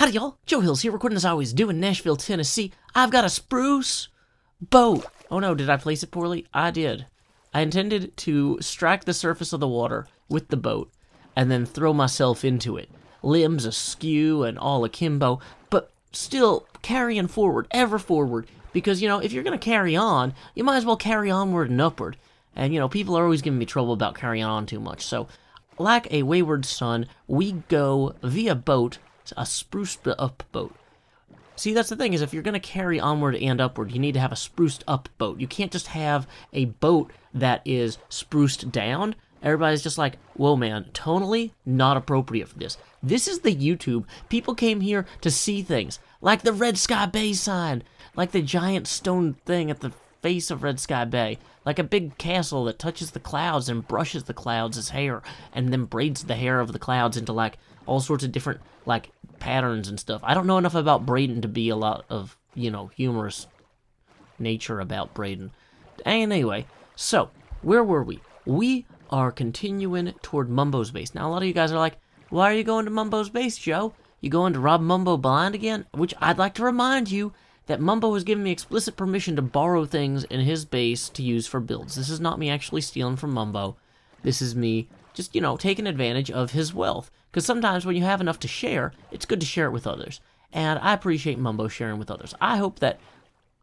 Howdy y'all, Joe Hills here, recording as I always do in Nashville, Tennessee. I've got a spruce boat. Oh no, did I place it poorly? I did. I intended to strike the surface of the water with the boat and then throw myself into it. Limbs askew and all akimbo, but still carrying forward, ever forward. Because, you know, if you're going to carry on, you might as well carry onward and upward. And, you know, people are always giving me trouble about carrying on too much. So, like a wayward son, we go via boat, a spruced up boat. See, that's the thing, is if you're going to carry onward and upward, you need to have a spruced up boat. You can't just have a boat that is spruced down. Everybody's just like, whoa man, tonally not appropriate for this. This is the YouTube. People came here to see things, like the Red Sky Bay sign, like the giant stone thing at the face of Red Sky Bay, like a big castle that touches the clouds and brushes the clouds as hair, and then braids the hair of the clouds into like all sorts of different like patterns and stuff. I don't know enough about braiding to be a lot of, you know, humorous nature about braiding. Anyway, so where were we? We are continuing toward Mumbo's base. Now a lot of you guys are like, why are you going to Mumbo's base, Joe? You going to rob Mumbo blind again? Which I'd like to remind you that Mumbo has given me explicit permission to borrow things in his base to use for builds. This is not me actually stealing from Mumbo. This is me just, you know, taking advantage of his wealth. Because sometimes when you have enough to share, it's good to share it with others. And I appreciate Mumbo sharing with others. I hope that,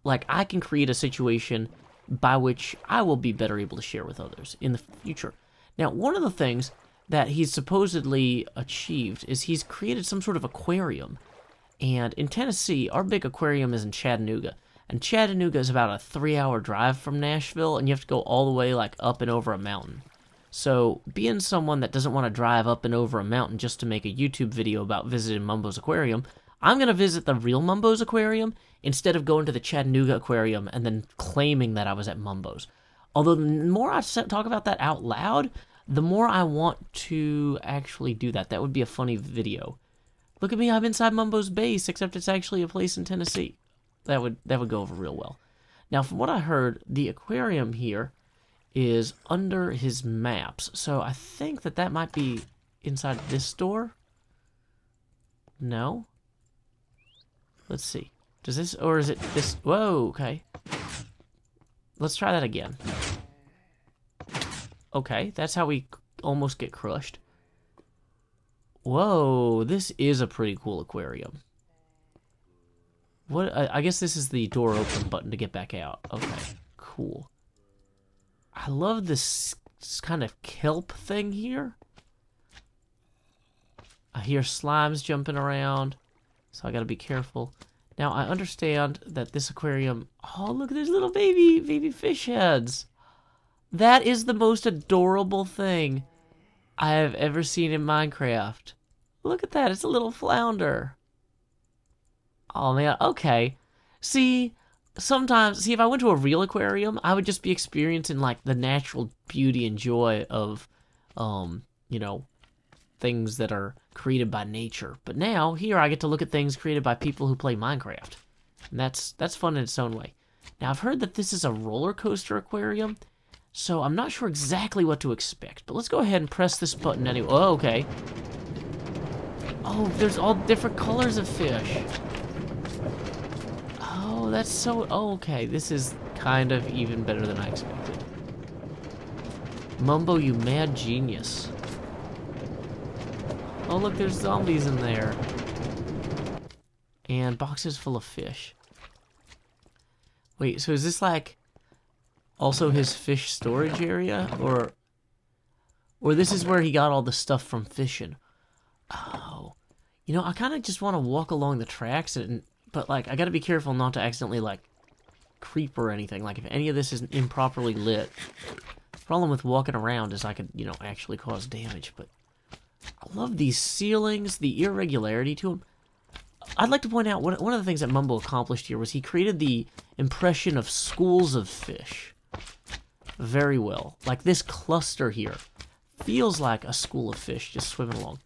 like, I can create a situation by which I will be better able to share with others in the future. Now, one of the things that he's supposedly achieved is he's created some sort of aquarium. And in Tennessee, our big aquarium is in Chattanooga. And Chattanooga is about a 3-hour drive from Nashville, and you have to go all the way, like, up and over a mountain. So, being someone that doesn't want to drive up and over a mountain just to make a YouTube video about visiting Mumbo's Aquarium, I'm going to visit the real Mumbo's Aquarium instead of going to the Chattanooga Aquarium and then claiming that I was at Mumbo's. Although, the more I talk about that out loud, the more I want to actually do that. That would be a funny video. Look at me, I'm inside Mumbo's base, except it's actually a place in Tennessee. That would go over real well. Now, from what I heard, the aquarium here is under his maps. So I think that might be inside this door. No? Let's see. Does this, or is it this? Whoa, okay. Let's try that again. Okay, that's how we almost get crushed. Whoa, this is a pretty cool aquarium. What? I guess this is the door open button to get back out. Okay, cool. I love this kind of kelp thing here. I hear slimes jumping around, so I gotta be careful. Now, I understand that this aquarium... Oh, look, there's little baby fish heads. That is the most adorable thing I have ever seen in Minecraft. Look at that, it's a little flounder. Oh, man, okay. See... Sometimes, see, if I went to a real aquarium, I would just be experiencing, like, the natural beauty and joy of, you know, things that are created by nature. But now, here, I get to look at things created by people who play Minecraft. And that's fun in its own way. Now, I've heard that this is a roller coaster aquarium, so I'm not sure exactly what to expect. But let's go ahead and press this button anyway. Oh, okay. Oh, there's all different colors of fish. That's so... Oh, okay, this is kind of even better than I expected. Mumbo, you mad genius. Oh, look, there's zombies in there. And boxes full of fish. Wait, so is this like also his fish storage area? Or this is where he got all the stuff from fishing? Oh. You know, I kind of just want to walk along the tracks and... But, like, I gotta be careful not to accidentally, like, creep or anything. Like, if any of this is improperly lit, the problem with walking around is I could, you know, actually cause damage. But I love these ceilings, the irregularity to them. I'd like to point out, one of the things that Mumbo accomplished here was he created the impression of schools of fish. Very well. Like, this cluster here feels like a school of fish just swimming along.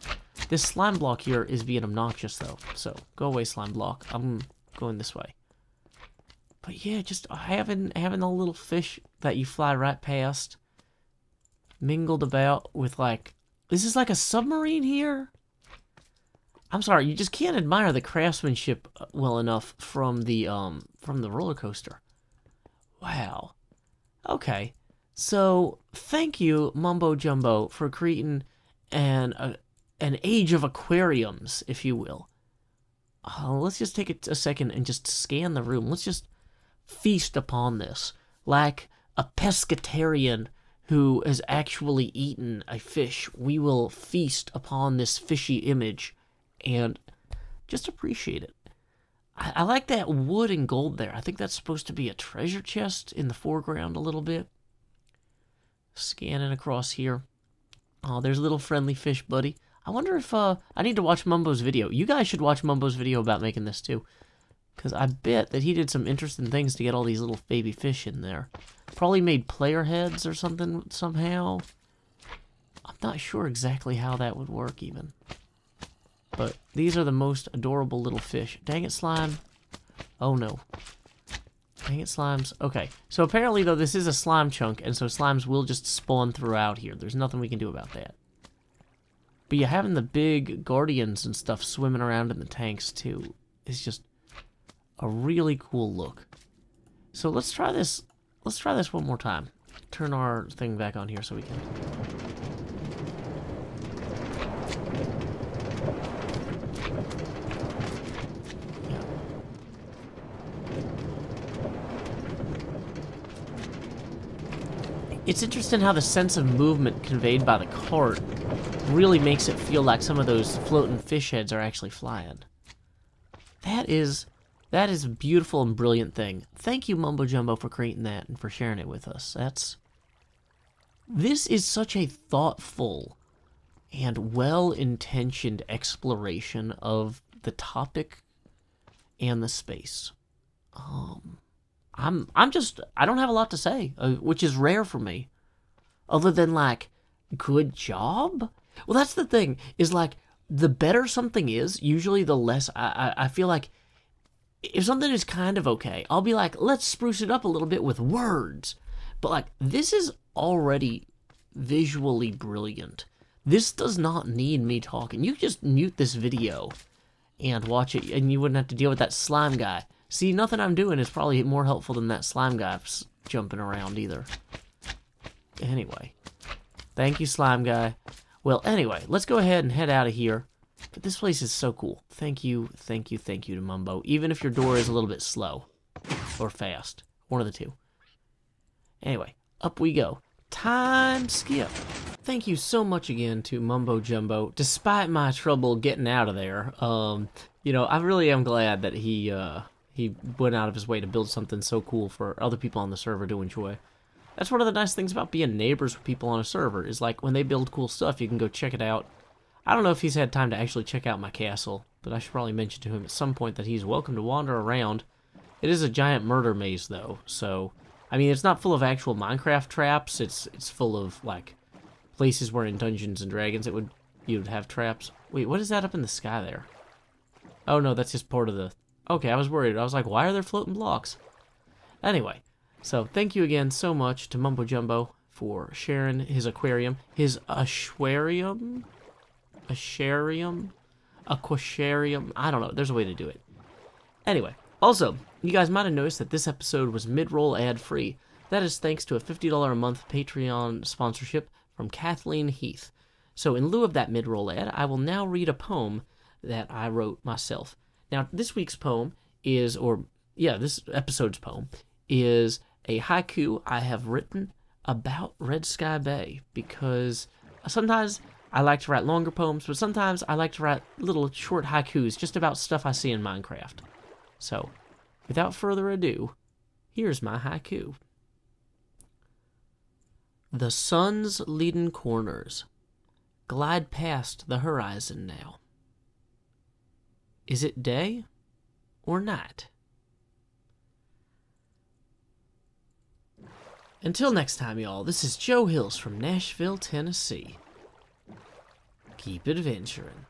This slime block here is being obnoxious, though. So, go away, slime block. I'm going this way. But yeah, just having a little fish that you fly right past, mingled about with, like... This is like a submarine here? I'm sorry, you just can't admire the craftsmanship well enough from the roller coaster. Wow. Okay. So, thank you, Mumbo Jumbo, for creating an age of aquariums, if you will. Let's just take a second and just scan the room. Let's just feast upon this. Like a pescatarian who has actually eaten a fish, we will feast upon this fishy image and just appreciate it. I like that wood and gold there. I think that's supposed to be a treasure chest in the foreground a little bit. Scanning across here. Oh, there's a little friendly fish buddy. I wonder if, I need to watch Mumbo's video. You guys should watch Mumbo's video about making this too. Because I bet that he did some interesting things to get all these little baby fish in there. Probably made player heads or something somehow. I'm not sure exactly how that would work even. But these are the most adorable little fish. Dang it, slime. Oh no. Dang it, slimes. Okay, so apparently though this is a slime chunk, and so slimes will just spawn throughout here. There's nothing we can do about that. But yeah, having the big guardians and stuff swimming around in the tanks too is just a really cool look. So let's try this. Let's try this one more time. Turn our thing back on here so we can. Yeah. It's interesting how the sense of movement conveyed by the cart really makes it feel like some of those floating fish heads are actually flying. That is a beautiful and brilliant thing. Thank you, Mumbo Jumbo, for creating that and for sharing it with us. This is such a thoughtful and well-intentioned exploration of the topic and the space. I don't have a lot to say, which is rare for me, other than like, good job. Well, that's the thing, is like, the better something is, usually the less I feel like. If something is kind of okay, I'll be like, let's spruce it up a little bit with words. But like, this is already visually brilliant. This does not need me talking. You just mute this video and watch it, and you wouldn't have to deal with that slime guy. See, nothing I'm doing is probably more helpful than that slime guy jumping around either. Anyway, thank you, slime guy. Well, anyway, let's go ahead and head out of here. But this place is so cool. Thank you to Mumbo. Even if your door is a little bit slow. Or fast. One of the two. Anyway, up we go. Time skip. Thank you so much again to Mumbo Jumbo. Despite my trouble getting out of there, you know, I really am glad that he went out of his way to build something so cool for other people on the server to enjoy. That's one of the nice things about being neighbors with people on a server, is like when they build cool stuff, you can go check it out. I don't know if he's had time to actually check out my castle, but I should probably mention to him at some point that he's welcome to wander around. It is a giant murder maze, though, so... I mean, it's not full of actual Minecraft traps, it's full of, like, places where in Dungeons and Dragons you'd have traps. Wait, what is that up in the sky there? Oh, no, that's just part of the... Okay, I was worried. I was like, why are there floating blocks? Anyway, so thank you again so much to Mumbo Jumbo for sharing his aquarium. His aquarium? Aquarium? I don't know. There's a way to do it. Anyway, also, you guys might have noticed that this episode was mid-roll ad-free. That is thanks to a $50 a month Patreon sponsorship from Kathleen Heath. So in lieu of that mid-roll ad, I will now read a poem that I wrote myself. Now, this week's poem is, this episode's poem is a haiku I have written about Red Sky Bay, because sometimes I like to write longer poems, but sometimes I like to write little short haikus just about stuff I see in Minecraft. So, without further ado, here's my haiku. The sun's leaden corners glide past the horizon now. Is it day or night? Until next time, y'all, this is Joe Hills from Nashville, Tennessee. Keep adventuring.